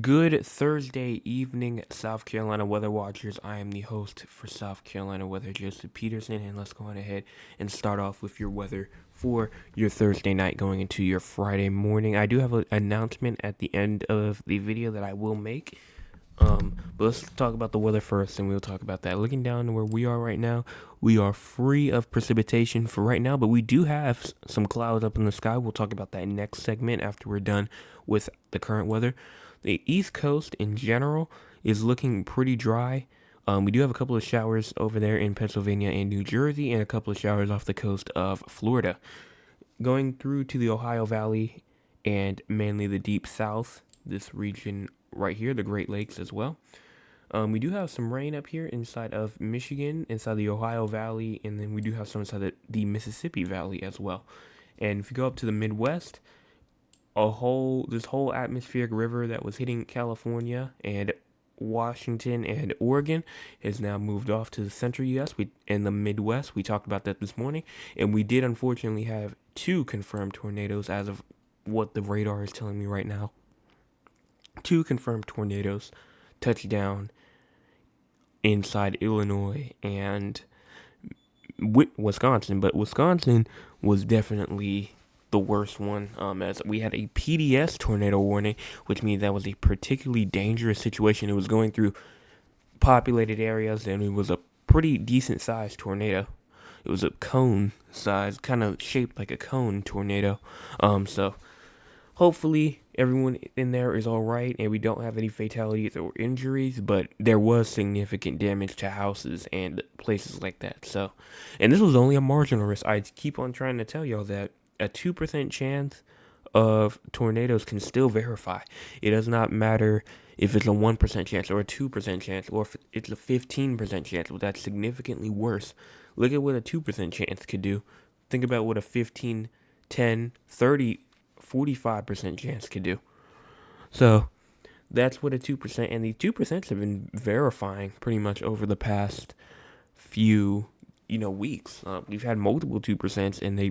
Good Thursday evening, South Carolina weather watchers. I am the host for South Carolina Weather, Joseph Peterson, and let's go on ahead and start off with your weather for your Thursday night going into your Friday morning. I do have an announcement at the end of the video that I will make. But let's talk about the weather first, and we'll talk about that. Looking down to where we are right now, we are free of precipitation for right now, but we do have some clouds up in the sky. We'll talk about that next segment after we're done with the current weather. The East Coast in general is looking pretty dry. We do have a couple of showers over there in Pennsylvania and New Jersey, and a couple of showers off the coast of Florida. Going through to the Ohio Valley and mainly the Deep South, this region right here, the Great Lakes as well. We do have some rain up here inside of Michigan, inside the Ohio Valley, and then we do have some inside the Mississippi Valley as well. And if you go up to the Midwest, this whole atmospheric river that was hitting California and Washington and Oregon has now moved off to the central U.S. In the Midwest. We talked about that this morning, and we did unfortunately have two confirmed tornadoes as of what the radar is telling me right now. Two confirmed tornadoes touched down inside Illinois and Wisconsin, but Wisconsin was definitely the worst one, as we had a PDS tornado warning, which means that was a particularly dangerous situation. It was going through populated areas, and it was a pretty decent sized tornado. It was a cone size, kind of shaped like a cone tornado. So hopefully everyone in there is all right, and we don't have any fatalities or injuries. But there was significant damage to houses and places like that. So, and this was only a marginal risk. I keep on trying to tell y'all that a 2% chance of tornadoes can still verify. It does not matter if it's a 1% chance or a 2% chance or if it's a 15% chance. Well, that's significantly worse. Look at what a 2% chance could do. Think about what a 15, 10, 30, 45% chance could do. So that's what a 2%, and the 2% have been verifying pretty much over the past few, weeks. We've had multiple 2%, and they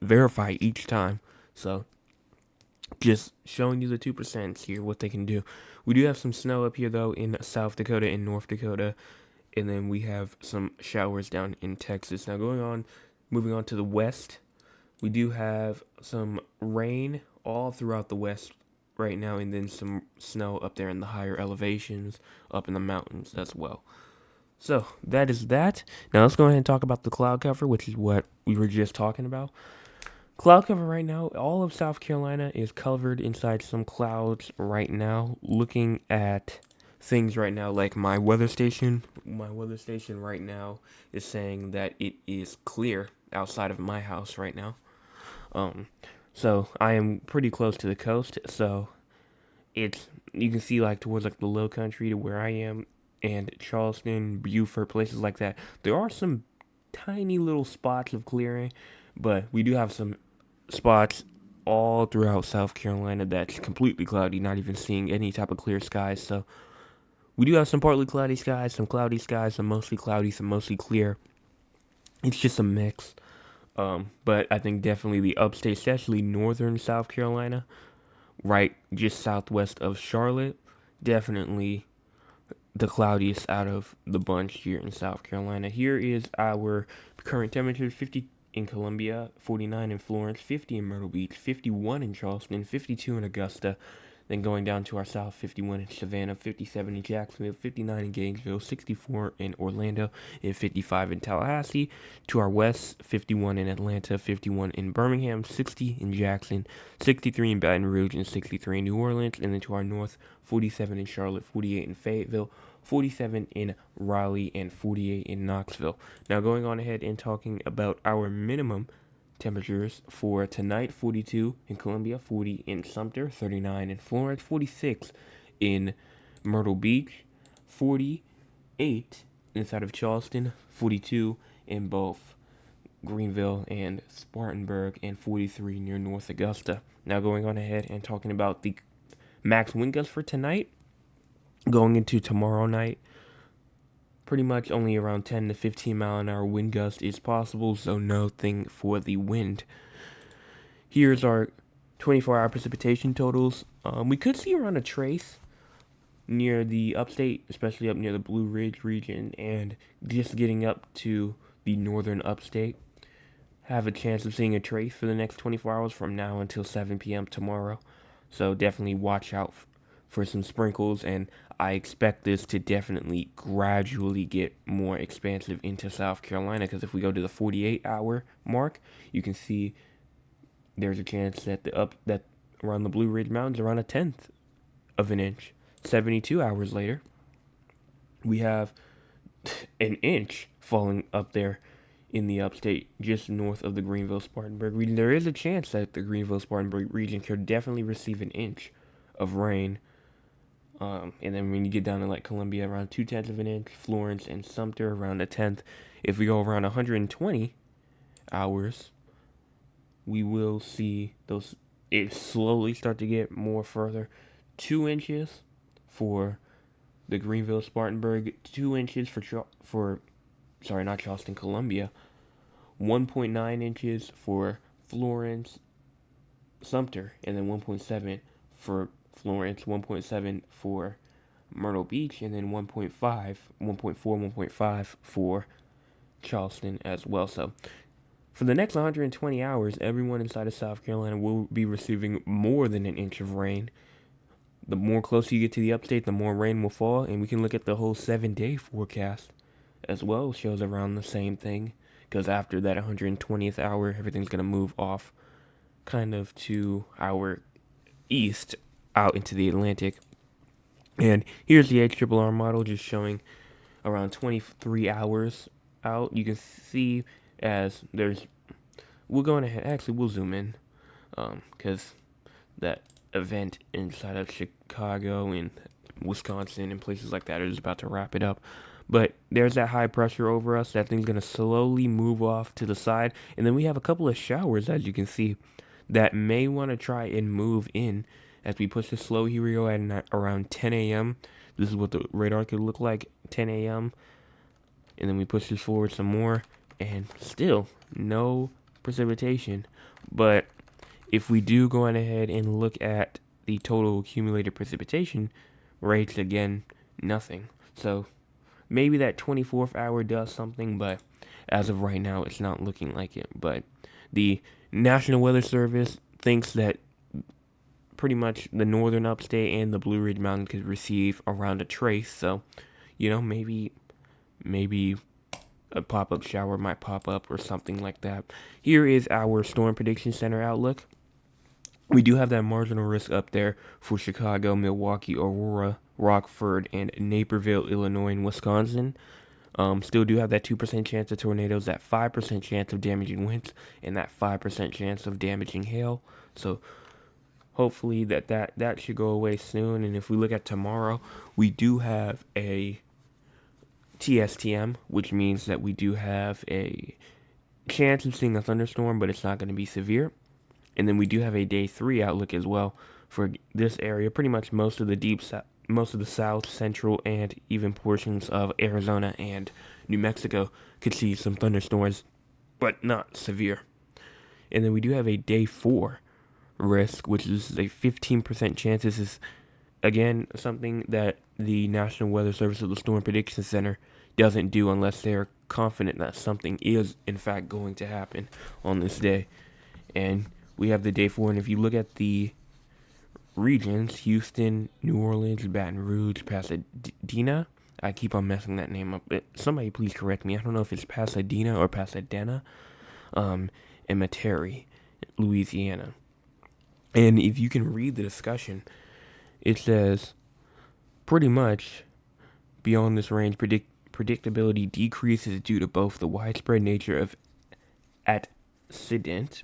verify each time. So just showing you the 2% here, what they can do. We do have some snow up here, though, in South Dakota and North Dakota. And then we have some showers down in Texas. Now, moving on to the west, we do have some rain all throughout the west right now, and then some snow up there in the higher elevations, up in the mountains as well. So, that is that. Now, let's go ahead and talk about the cloud cover, which is what we were just talking about. Cloud cover right now, all of South Carolina is covered inside some clouds right now. Looking at things right now, like my weather station right now is saying that it is clear outside of my house right now. So I am pretty close to the coast, so you can see like towards like the low country to where I am, and Charleston, Beaufort, places like that. There are some tiny little spots of clearing, but we do have some spots all throughout South Carolina that's completely cloudy, not even seeing any type of clear skies. So we do have some partly cloudy skies, some cloudy skies, some mostly cloudy, some mostly clear. It's just a mix. But I think definitely the upstate, especially northern South Carolina, right just southwest of Charlotte, definitely the cloudiest out of the bunch here in South Carolina. Here is our current temperature: 50 in Columbia, 49 in Florence, 50 in Myrtle Beach, 51 in Charleston, 52 in Augusta. Then going down to our south, 51 in Savannah, 57 in Jacksonville, 59 in Gainesville, 64 in Orlando, and 55 in Tallahassee. To our west, 51 in Atlanta, 51 in Birmingham, 60 in Jackson, 63 in Baton Rouge, and 63 in New Orleans. And then to our north, 47 in Charlotte, 48 in Fayetteville, 47 in Raleigh, and 48 in Knoxville. Now going on ahead and talking about our minimum temperatures for tonight: 42 in Columbia, 40 in Sumter, 39 in Florence, 46 in Myrtle Beach, 48 inside of Charleston, 42 in both Greenville and Spartanburg, and 43 near North Augusta. Now going on ahead and talking about the max wind gusts for tonight, going into tomorrow night, pretty much only around 10 to 15 mile an hour wind gust is possible, so nothing for the wind. Here's our 24-hour precipitation totals. We could see around a trace near the upstate, especially up near the Blue Ridge region, and just getting up to the northern upstate, have a chance of seeing a trace for the next 24 hours from now until 7 p.m. tomorrow. So definitely watch out for some sprinkles, and I expect this to definitely gradually get more expansive into South Carolina, because if we go to the 48-hour mark, you can see there's a chance that that around the Blue Ridge Mountains around a tenth of an inch. 72 hours later, we have an inch falling up there in the upstate, just north of the Greenville-Spartanburg region. There is a chance that the Greenville-Spartanburg region could definitely receive an inch of rain. And then when you get down to like Columbia, around 2/10 of an inch, Florence and Sumter around a tenth. If we go around 120 hours, we will see those it slowly start to get more further. 2 inches for the Greenville Spartanburg, 2 inches for sorry, not Charleston, Columbia, 1.9 inches for Florence, Sumter, and then 1.7 for Florence, 1.7 for Myrtle Beach, and then 1.5, 1.4, 1.5 for Charleston as well. So for the next 120 hours, everyone inside of South Carolina will be receiving more than an inch of rain. The more closer you get to the upstate, the more rain will fall, and we can look at the whole 7-day forecast as well. It shows around the same thing, because after that 120th hour, everything's going to move off kind of to our east out into the Atlantic. And here's the HRRR model just showing around 23 hours out. You can see as there's, we're going ahead, actually we'll zoom in, because that event inside of Chicago and Wisconsin and places like that is about to wrap it up. But there's that high pressure over us. That thing's going to slowly move off to the side. And then we have a couple of showers, as you can see, that may want to try and move in as we push this slow. Here we go at around 10 a.m. This is what the radar could look like, 10 a.m. And then we push this forward some more, and still no precipitation. But if we do go on ahead and look at the total accumulated precipitation rates, again, nothing. So maybe that 24th hour does something, but as of right now, it's not looking like it. But the National Weather Service thinks that pretty much the northern upstate and the Blue Ridge Mountains could receive around a trace. So, maybe a pop-up shower might pop up or something like that. Here is our Storm Prediction Center outlook. We do have that marginal risk up there for Chicago, Milwaukee, Aurora, Rockford, and Naperville, Illinois, and Wisconsin. Still do have that 2% chance of tornadoes, that 5% chance of damaging winds, and that 5% chance of damaging hail. So hopefully that should go away soon. And if we look at tomorrow, we do have a TSTM, which means that we do have a chance of seeing a thunderstorm, but it's not going to be severe. And then we do have a day 3 outlook as well for this area. Pretty much most of the south, central, and even portions of Arizona and New Mexico could see some thunderstorms, but not severe. And then we do have a day 4 risk, which is a 15% chance. This is, again, something that the National Weather Service of the Storm Prediction Center doesn't do unless they're confident that something is, in fact, going to happen on this day. And we have the day 4, and if you look at the regions, Houston, New Orleans, Baton Rouge, Pasadena, I keep on messing that name up. Somebody please correct me. I don't know if it's Pasadena or Pasadena, and Metairie, Louisiana. And if you can read the discussion, it says, pretty much, beyond this range, predictability decreases due to both the widespread nature of accident,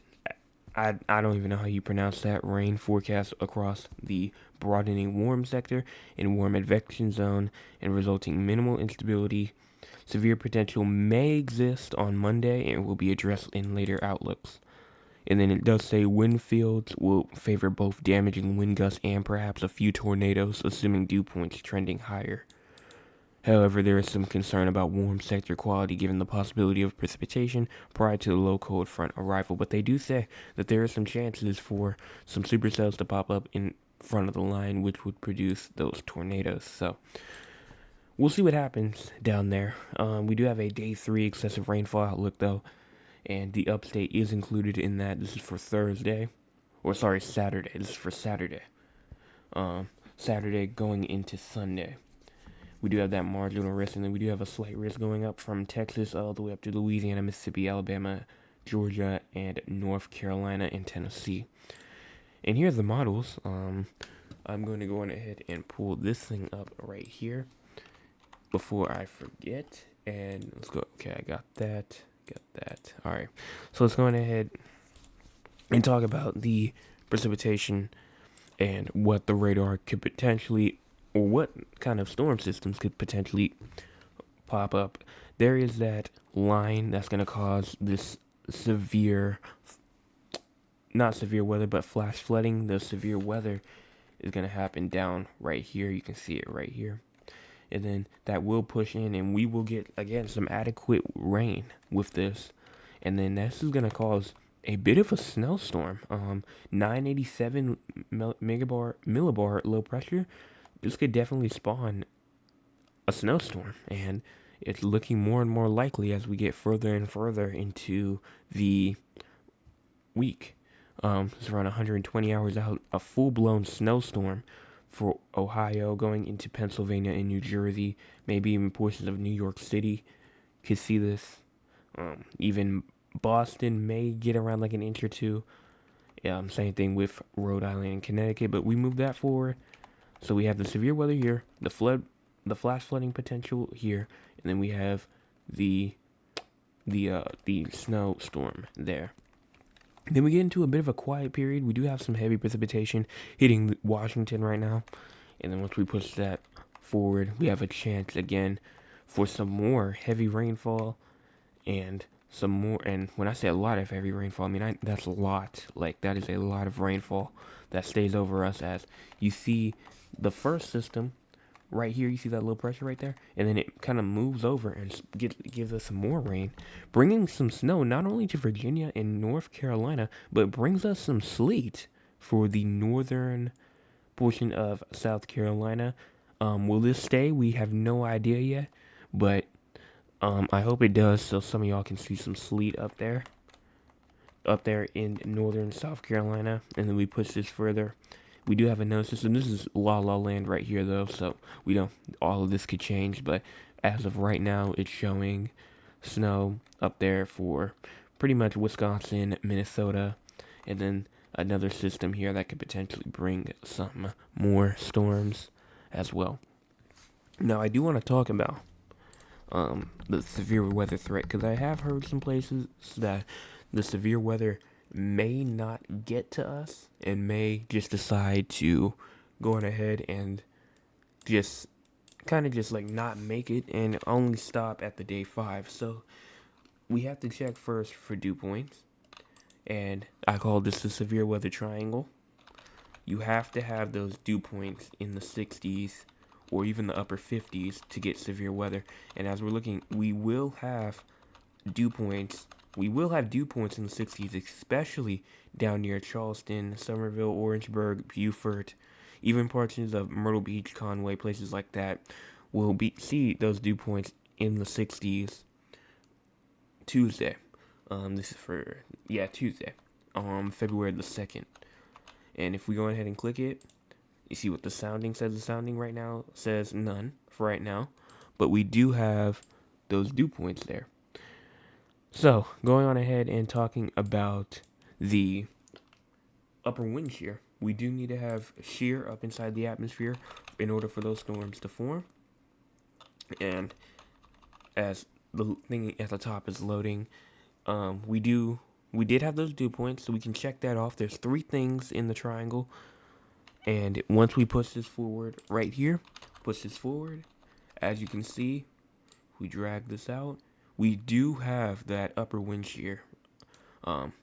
I don't even know how you pronounce that, rain forecast across the broadening warm sector and warm advection zone, and resulting minimal instability. Severe potential may exist on Monday and will be addressed in later outlooks. And then it does say wind fields will favor both damaging wind gusts and perhaps a few tornadoes, assuming dew points trending higher. However, there is some concern about warm sector quality given the possibility of precipitation prior to the low cold front arrival. But they do say that there are some chances for some supercells to pop up in front of the line, which would produce those tornadoes. So we'll see what happens down there. We do have a day 3 excessive rainfall outlook though, and the upstate is included in that. This is for Thursday, or sorry, Saturday. This is for Saturday. Saturday going into Sunday. We do have that marginal risk, and then we do have a slight risk going up from Texas all the way up to Louisiana, Mississippi, Alabama, Georgia, and North Carolina and Tennessee. And here's the models. I'm going to go on ahead and pull this thing up right here before I forget. And let's go. Okay, I got that. All right. So let's go on ahead and talk about the precipitation and what the radar could potentially, or what kind of storm systems could potentially pop up. There is that line that's going to cause this severe, not severe weather, but flash flooding. The severe weather is going to happen down right here. You can see it right here. And then that will push in, and we will get, again, some adequate rain with this. And then this is going to cause a bit of a snowstorm. 987 millibar low pressure. This could definitely spawn a snowstorm, and it's looking more and more likely as we get further and further into the week. It's around 120 hours out, a full-blown snowstorm for Ohio, going into Pennsylvania and New Jersey, maybe even portions of New York City could see this. Even Boston may get around like an inch or two. Same thing with Rhode Island and Connecticut, but we move that forward. So we have the severe weather here, the flash flooding potential here, and then we have the snowstorm there. Then we get into a bit of a quiet period. We do have some heavy precipitation hitting Washington right now. And then once we push that forward, we have a chance again for some more heavy rainfall and some more. And when I say a lot of heavy rainfall, I mean, that's a lot. Like, that is a lot of rainfall that stays over us. As you see the first system right here, you see that low pressure right there, and then it kind of moves over and gives us some more rain, bringing some snow not only to Virginia and North Carolina, but brings us some sleet for the northern portion of South Carolina. Will this stay? We have no idea yet, but I hope it does, so some of y'all can see some sleet up there in northern South Carolina. And then we push this further. We do have another system. This is La La Land right here, though, so we don't. All of this could change, but as of right now, it's showing snow up there for pretty much Wisconsin, Minnesota, and then another system here that could potentially bring some more storms as well. Now, I do want to talk about the severe weather threat, because I have heard some places that the severe weather may not get to us and may just decide to go on ahead and just kind of just like not make it and only stop at the day 5. So we have to check first for dew points, and I call this the severe weather triangle. You have to have those dew points in the 60s or even the upper 50s to get severe weather. And as we're looking, we will have dew points. We will have dew points in the 60s, especially down near Charleston, Somerville, Orangeburg, Beaufort, even portions of Myrtle Beach, Conway, places like that will see those dew points in the 60s Tuesday. This is for, Tuesday, February the 2nd. And if we go ahead and click it, you see what the sounding says. The sounding right now says none for right now, but we do have those dew points there. So, going on ahead and talking about the upper wind shear, we do need to have shear up inside the atmosphere in order for those storms to form. And as the thing at the top is loading, we did have those dew points, so we can check that off. There's 3 things in the triangle, and once we push this forward right here, as you can see, we drag this out. We do have that upper wind shear.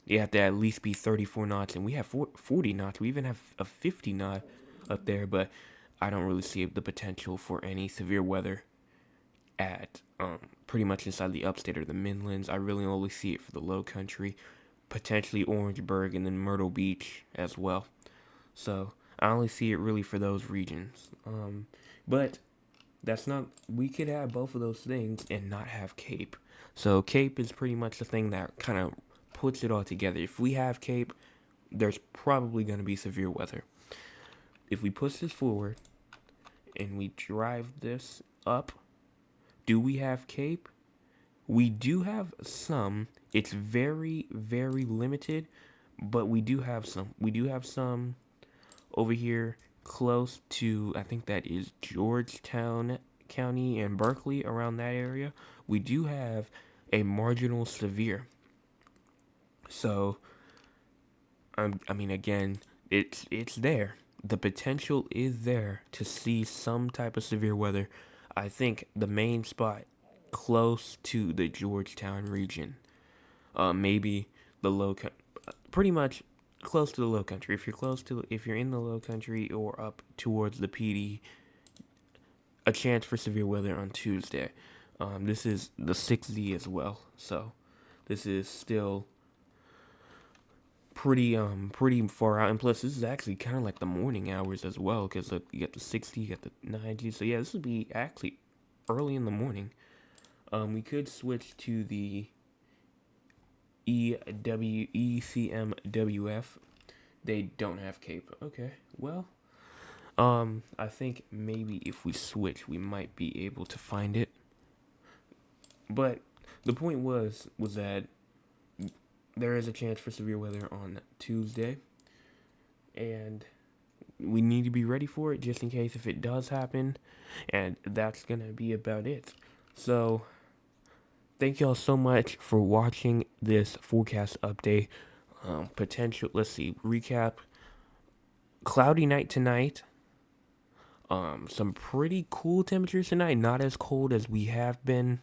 You have to at least be 34 knots, and we have 40 knots. We even have a 50 knot up there, but I don't really see the potential for any severe weather at pretty much inside the upstate or the Midlands. I really only see it for the low country, potentially Orangeburg, and then Myrtle Beach as well. So I only see it really for those regions. But that's not. We could have both of those things and not have Cape. So Cape is pretty much the thing that kind of puts it all together. If we have Cape, there's probably going to be severe weather. If we push this forward and we drive this up, do we have Cape? We do have some. It's very, very limited, but we do have some. We do have some over here close to, I think that is Georgetown County and Berkeley, around that area. We do have a marginal severe. So, I mean, again, it's there. The potential is there to see some type of severe weather. I think the main spot close to the Georgetown region, maybe the pretty much close to the low country. If you're in the low country or up towards the PD, a chance for severe weather on Tuesday. This is the 6Z as well, so this is still pretty far out. And plus, this is actually kind of like the morning hours as well, because you got the 60, you got the 90. So yeah, this would be actually early in the morning. We could switch to the ECMWF. They don't have Cape. Okay, well, I think maybe if we switch, we might be able to find it. But the point was that there is a chance for severe weather on Tuesday, and we need to be ready for it just in case if it does happen, and that's gonna be about it. So, thank y'all so much for watching this forecast update. Let's see, recap. Cloudy night tonight. Some pretty cool temperatures tonight, not as cold as we have been.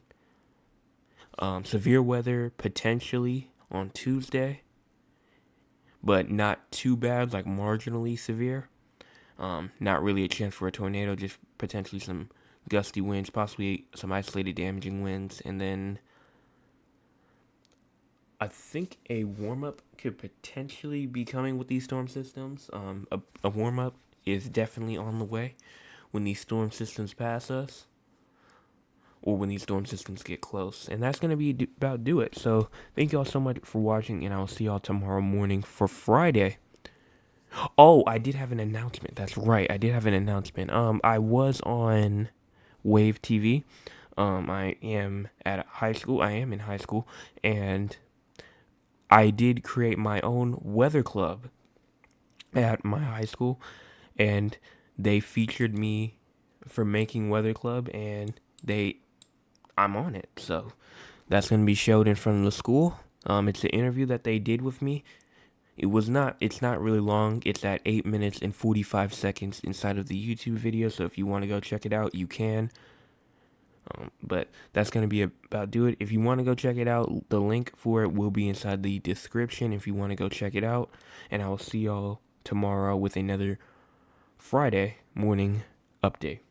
Severe weather potentially on Tuesday, but not too bad, like marginally severe. Not really a chance for a tornado, just potentially some gusty winds, possibly some isolated damaging winds, and then I think a warm-up could potentially be coming with these storm systems. A warm-up is definitely on the way when these storm systems pass us, or when these storm systems get close. And that's going to be about do it. So thank y'all so much for watching, and I'll see y'all tomorrow morning for Friday. Oh, I did have an announcement. That's right. I did have an announcement. I was on Wave TV. I am at high school. I am in high school, and I did create my own weather club at my high school, and they featured me for making weather club, and I'm on it. So that's going to be showed in front of the school. It's an interview that they did with me. It's not really long. It's at 8 minutes and 45 seconds inside of the YouTube video. So if you want to go check it out, you can. But that's going to be about do it. If you want to go check it out, the link for it will be inside the description if you want to go check it out. And I will see y'all tomorrow with another Friday morning update.